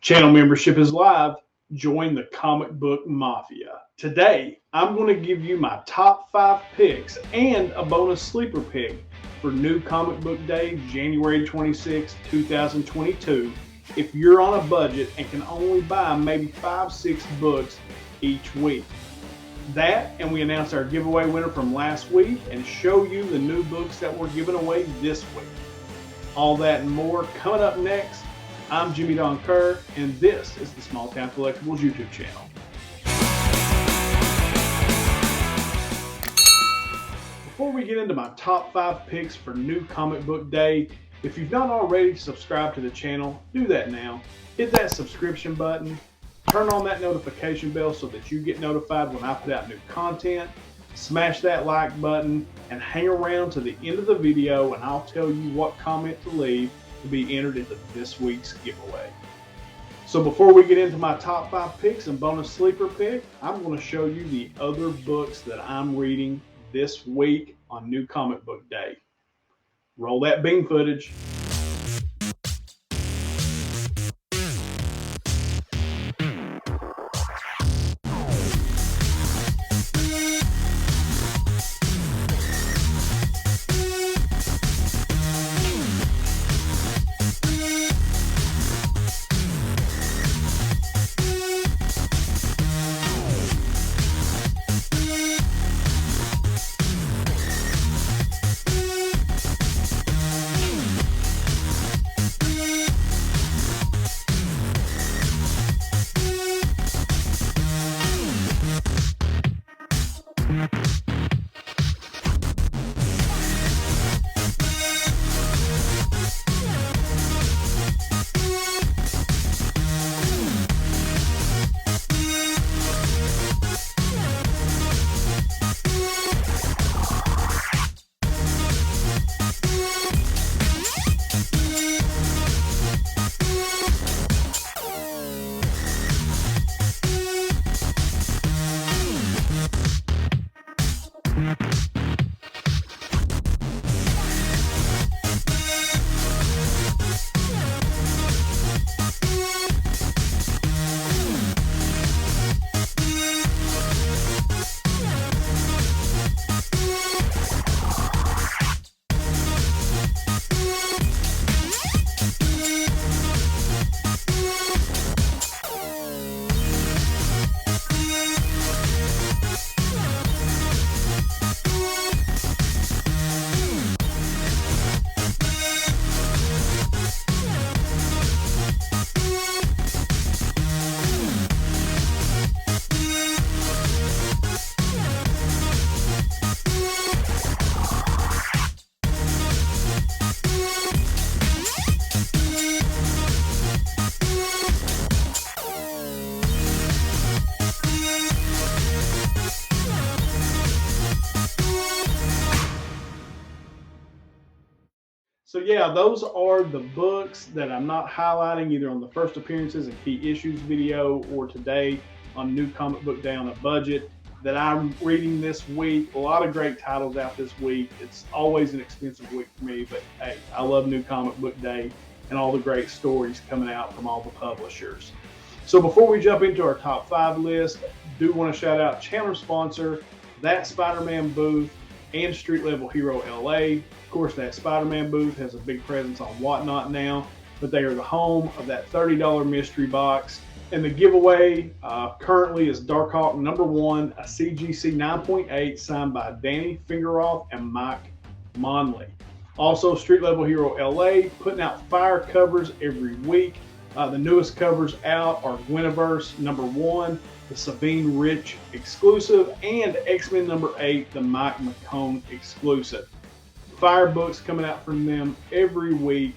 Channel membership is live. Join the comic book mafia. Today, I'm going to give you my top 5 picks and a bonus sleeper pick for New Comic Book Day, January 26, 2022. If you're on a budget and can only buy maybe 5-6 books each week. That, and we announce our giveaway winner from last week and show you the new books that we're giving away this week. All that and more coming up next. I'm Jimmy Don Kerr, and this is the smallTown Collectibles YouTube channel. Before we get into my top 5 picks for New Comic Book Day, if you've not already subscribed to the channel, do that now. Hit that subscription button, turn on that notification bell so that you get notified when I put out new content, smash that like button, and hang around to the end of the video and I'll tell you what comment to leave to be entered into this week's giveaway. So before we get into my top 5 picks and bonus sleeper pick, I'm going to show you the other books that I'm reading this week on New Comic Book Day. Roll that bean footage. So yeah, those are the books that I'm not highlighting either on the first appearances and key issues video or today on New Comic Book Day on a budget that I'm reading this week. A lot of great titles out this week. It's always an expensive week for me, but hey, I love New Comic Book Day and all the great stories coming out from all the publishers. So before we jump into our top 5 list, I do want to shout out channel sponsor, That Spider-Man booth, and Street Level Hero LA. Of course, That Spider-Man booth has a big presence on Whatnot now, but they are the home of that $30 mystery box. And the giveaway currently is Darkhawk #1, a CGC 9.8 signed by Danny Fingeroth and Mike Monley. Also, Street Level Hero LA putting out fire covers every week. The newest covers out are Gwyniverse #1, the Sabine Rich exclusive, and X-Men #8, the Mike McCone exclusive. Fire books coming out from them every week.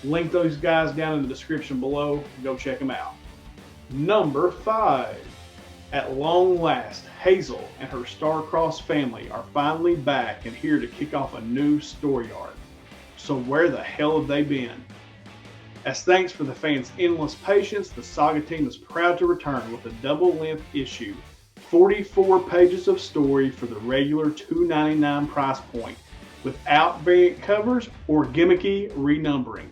Link those guys down in the description below. Go check them out. Number 5. At long last, Hazel and her star-crossed family are finally back and here to kick off a new story arc. So where the hell have they been? As thanks for the fans' endless patience, the Saga team is proud to return with a double-length issue, 44 pages of story for the regular $2.99 price point, without variant covers or gimmicky renumbering.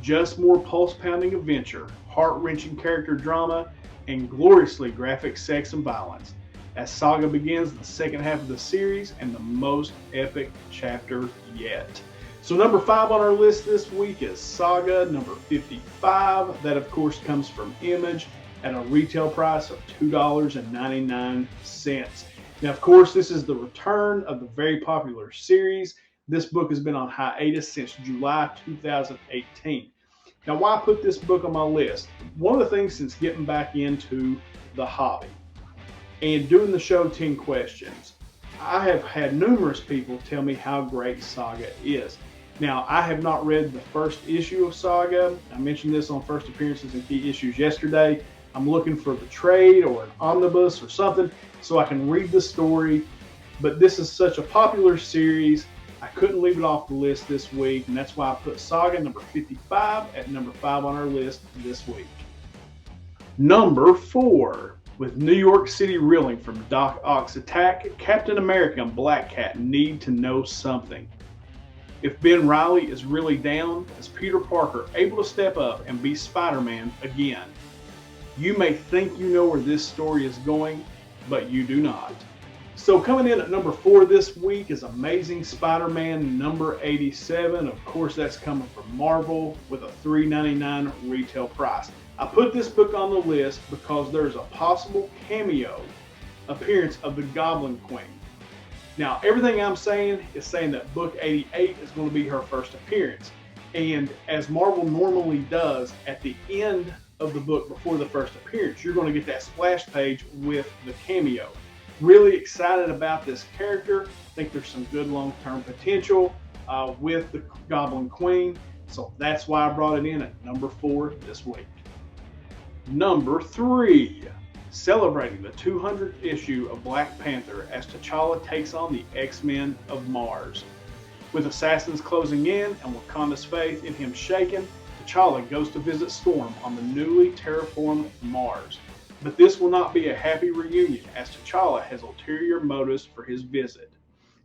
Just more pulse-pounding adventure, heart-wrenching character drama, and gloriously graphic sex and violence, as Saga begins the second half of the series and the most epic chapter yet. So number 5 on our list this week is Saga number 55. That of course comes from Image at a retail price of $2.99. Now of course this is the return of the very popular series. This book has been on hiatus since July 2018. Now why put this book on my list? One of the things since getting back into the hobby and doing the show 10 Questions, I have had numerous people tell me how great Saga is. Now, I have not read the first issue of Saga. I mentioned this on First Appearances and Key Issues yesterday. I'm looking for the trade or an omnibus or something so I can read the story. But this is such a popular series, I couldn't leave it off the list this week, and that's why I put Saga number 55 at number 5 on our list this week. Number 4. With New York City reeling from Doc Ock's attack, Captain America and Black Cat need to know something. If Ben Reilly is really down, is Peter Parker able to step up and be Spider-Man again? You may think you know where this story is going, but you do not. So coming in at number 4 this week is Amazing Spider-Man number 87. Of course, that's coming from Marvel with a $3.99 retail price. I put this book on the list because there's a possible cameo appearance of the Goblin Queen. Now, everything I'm saying is saying that book 88 is going to be her first appearance. And as Marvel normally does, at the end of the book before the first appearance, you're going to get that splash page with the cameo. Really excited about this character. Think there's some good long-term potential with the Goblin Queen. So that's why I brought it in at number 4 this week. Number 3. Celebrating the 200th issue of Black Panther as T'Challa takes on the X-Men of Mars. With assassins closing in and Wakanda's faith in him shaken, T'Challa goes to visit Storm on the newly terraformed Mars. But this will not be a happy reunion as T'Challa has ulterior motives for his visit.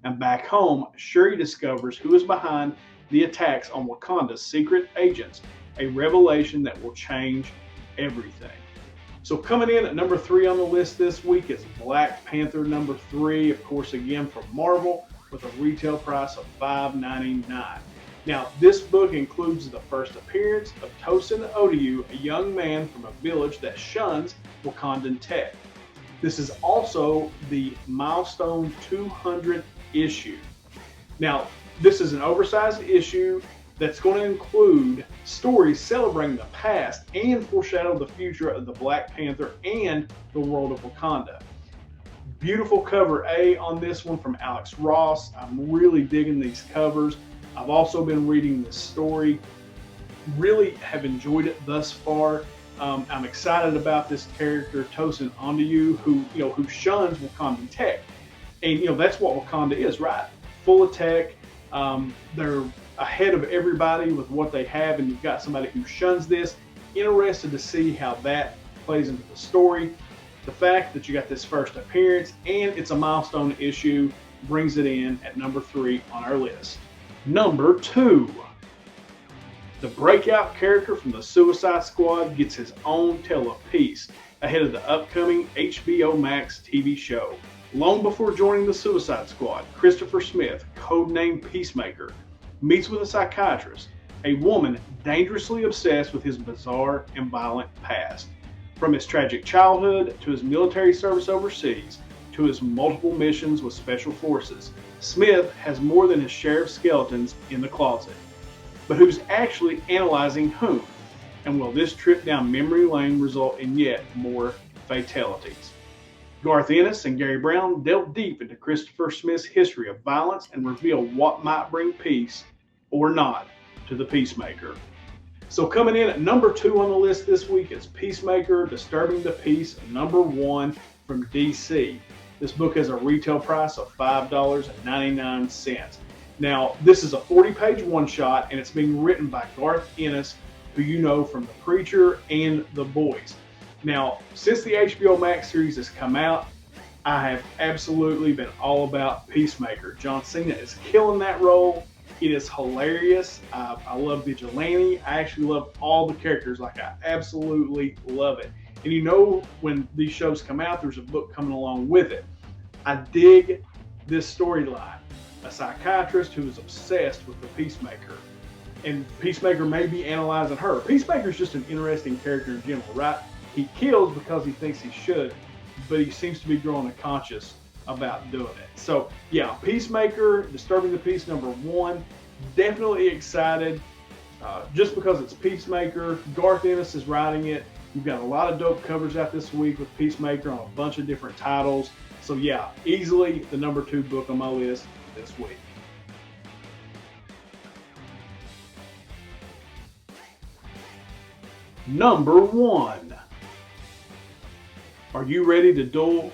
And back home, Shuri discovers who is behind the attacks on Wakanda's secret agents, a revelation that will change everything. So coming in at number 3 on the list this week is Black Panther number 3, of course again from Marvel, with a retail price of $5.99. Now this book includes the first appearance of Tosin Oduyu, a young man from a village that shuns Wakandan tech. This is also the milestone 200th issue. Now this is an oversized issue that's going to include stories celebrating the past and foreshadow the future of the Black Panther and the world of Wakanda. Beautiful cover A on this one from Alex Ross. I'm really digging these covers. I've also been reading this story. Really have enjoyed it thus far. I'm excited about this character, Tosin Oduyu, who shuns Wakandan tech. And that's what Wakanda is, right? Full of tech. They're ahead of everybody with what they have, and you've got somebody who shuns this. Interested to see how that plays into the story. The fact that you got this first appearance and it's a milestone issue brings it in at number 3 on our list. Number 2. The breakout character from the Suicide Squad gets his own tale of peace ahead of the upcoming HBO Max TV show. Long before joining the Suicide Squad, Christopher Smith, codenamed Peacemaker, meets with a psychiatrist, a woman dangerously obsessed with his bizarre and violent past. From his tragic childhood to his military service overseas to his multiple missions with special forces, Smith has more than his share of skeletons in the closet. But who's actually analyzing whom? And will this trip down memory lane result in yet more fatalities? Garth Ennis and Gary Brown delve deep into Christopher Smith's history of violence and reveal what might bring peace or not to the Peacemaker. So coming in at number 2 on the list this week is Peacemaker, Disturbing the Peace, number 1 from DC. This book has a retail price of $5.99. Now, this is a 40-page one-shot, and it's being written by Garth Ennis, who you know from The Preacher and The Boys. Now, since the HBO Max series has come out, I have absolutely been all about Peacemaker. John Cena is killing that role. It is hilarious. I love Vigilante. I actually love all the characters. Like, I absolutely love it. And you know, when these shows come out, there's a book coming along with it. I dig this storyline. A psychiatrist who is obsessed with the Peacemaker. And Peacemaker may be analyzing her. Peacemaker's just an interesting character in general, right? He kills because he thinks he should, but he seems to be growing a conscience about doing it. So yeah, Peacemaker, Disturbing the Peace #1. Definitely excited just because it's Peacemaker. Garth Ennis is writing it. You've got a lot of dope covers out this week with Peacemaker on a bunch of different titles. So yeah, easily the #2 book on my list this week. #1. Are you ready to duel?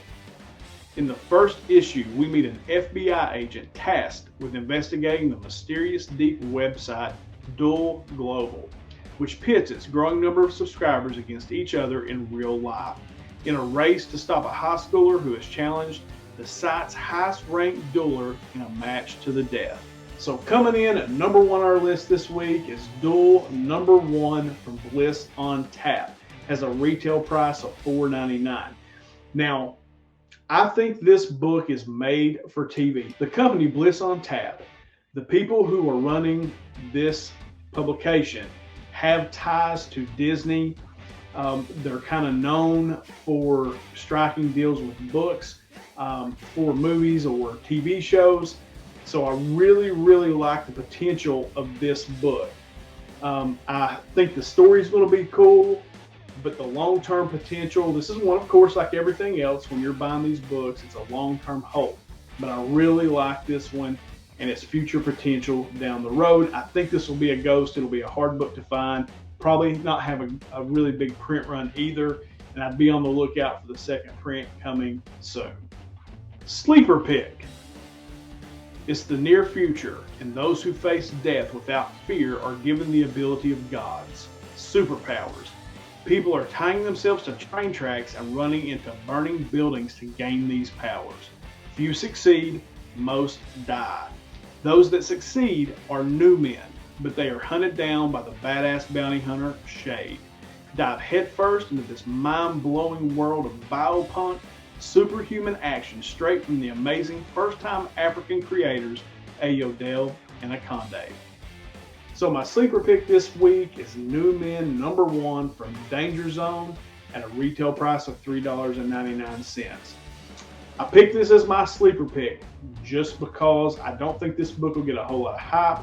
In the first issue, we meet an FBI agent tasked with investigating the mysterious deep website Duel Global, which pits its growing number of subscribers against each other in real life. In a race to stop a high schooler who has challenged the site's highest ranked dueler in a match to the death. So coming in at #1 on our list this week is Duel #1 from Bliss on Tap. Has a retail price of $4.99. Now, I think this book is made for TV. The company Bliss on Tap, the people who are running this publication have ties to Disney. They're kind of known for striking deals with books for movies or TV shows. So I really, really like the potential of this book. I think the story is going to be cool, but the long-term potential, this is one, of course, like everything else, when you're buying these books, it's a long-term hope. But I really like this one and its future potential down the road. I think this will be a ghost. It'll be a hard book to find. Probably not have a really big print run either. And I'd be on the lookout for the second print coming soon. Sleeper pick. It's the near future, and those who face death without fear are given the ability of gods. Superpowers. People are tying themselves to train tracks and running into burning buildings to gain these powers. Few succeed, most die. Those that succeed are new men, but they are hunted down by the badass bounty hunter, Shade. Dive headfirst into this mind-blowing world of biopunk, superhuman action straight from the amazing first-time African creators, Ayodele and Akande. So my sleeper pick this week is New Men #1 from Danger Zone at a retail price of $3.99. I picked this as my sleeper pick just because I don't think this book will get a whole lot of hype,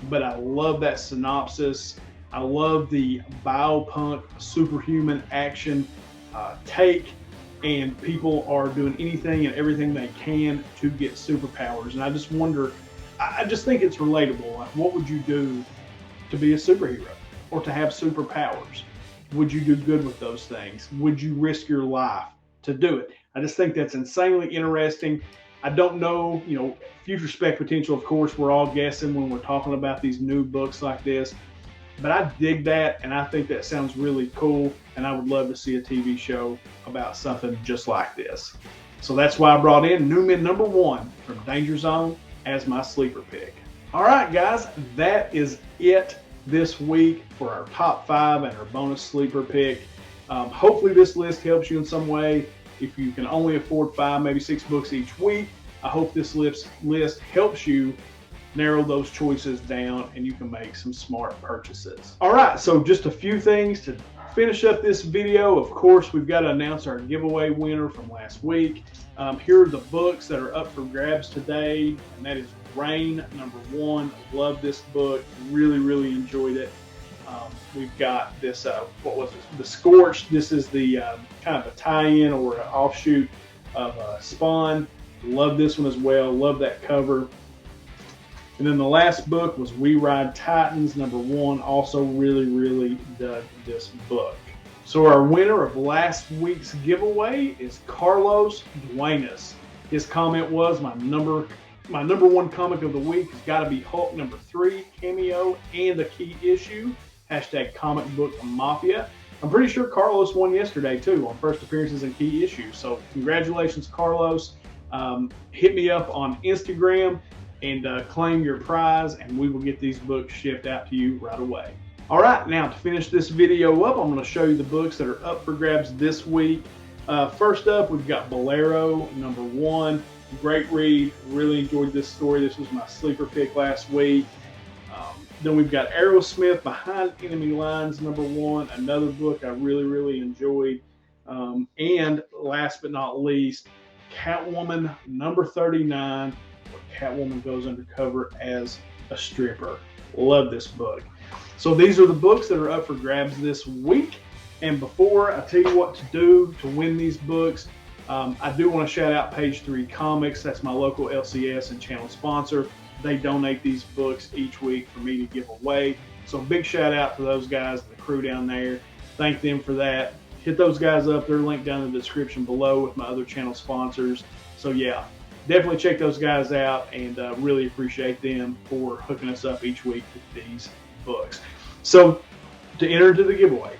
but I love that synopsis. I love the biopunk superhuman action take, and people are doing anything and everything they can to get superpowers. And I just wonder, I just think it's relatable. Like, what would you do to be a superhero or to have superpowers? Would you do good with those things? Would you risk your life to do it? I just think that's insanely interesting. I don't know, future spec potential, of course, we're all guessing when we're talking about these new books like this. But I dig that, and I think that sounds really cool, and I would love to see a TV show about something just like this. So that's why I brought in New Men #1 from Danger Zone as my sleeper pick. All right, guys, that is it this week for our top 5 and our bonus sleeper pick. Hopefully this list helps you in some way. If you can only afford 5, maybe 6 books each week, I hope this list helps you narrow those choices down and you can make some smart purchases. All right, so just a few things to finish up this video. Of course, we've got to announce our giveaway winner from last week. Here are the books that are up for grabs today, and that is Rain #1. Love this book, really, really enjoyed it. We've got this, what was it? The Scorched. This is the kind of a tie-in or an offshoot of Spawn. Love this one as well. Love that cover. And then the last book was We Ride Titans #1. Also really, really dug this book. So our winner of last week's giveaway is Carlos Duenas. His comment was, my number 1 comic of the week has got to be Hulk #3, cameo, and a key issue. #ComicBookMafia. I'm pretty sure Carlos won yesterday too on first appearances and key issues. So congratulations, Carlos. Hit me up on Instagram. and claim your prize, and we will get these books shipped out to you right away. All right, now to finish this video up, I'm going to show you the books that are up for grabs this week. First up, we've got Bolero #1. Great read. Really enjoyed this story. This was my sleeper pick last week. Then we've got Aerosmith, Behind Enemy Lines #1. Another book I really enjoyed. And last but not least, Catwoman #39, where Catwoman goes undercover as a stripper. Love this book. So these are the books that are up for grabs this week. And before I tell you what to do to win these books, I do want to shout out Page 3 Comics. That's my local LCS and channel sponsor. They donate these books each week for me to give away. So big shout out to those guys, the crew down there. Thank them for that. Hit those guys up. They're linked down in the description below with my other channel sponsors. So yeah, definitely check those guys out, and really appreciate them for hooking us up each week with these books. So to enter into the giveaway,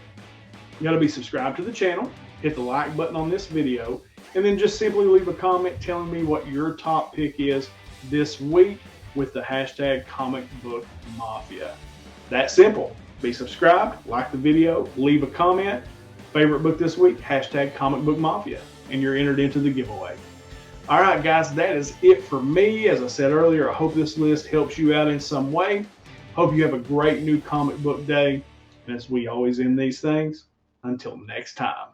you got to be subscribed to the channel, hit the like button on this video, and then just simply leave a comment telling me what your top pick is this week with the hashtag Comic Book Mafia. That simple. Be subscribed, like the video, leave a comment. Favorite book this week, hashtag Comic Book Mafia, and you're entered into the giveaway. All right, guys, that is it for me. As I said earlier, I hope this list helps you out in some way. Hope you have a great new comic book day. And as we always end these things, until next time.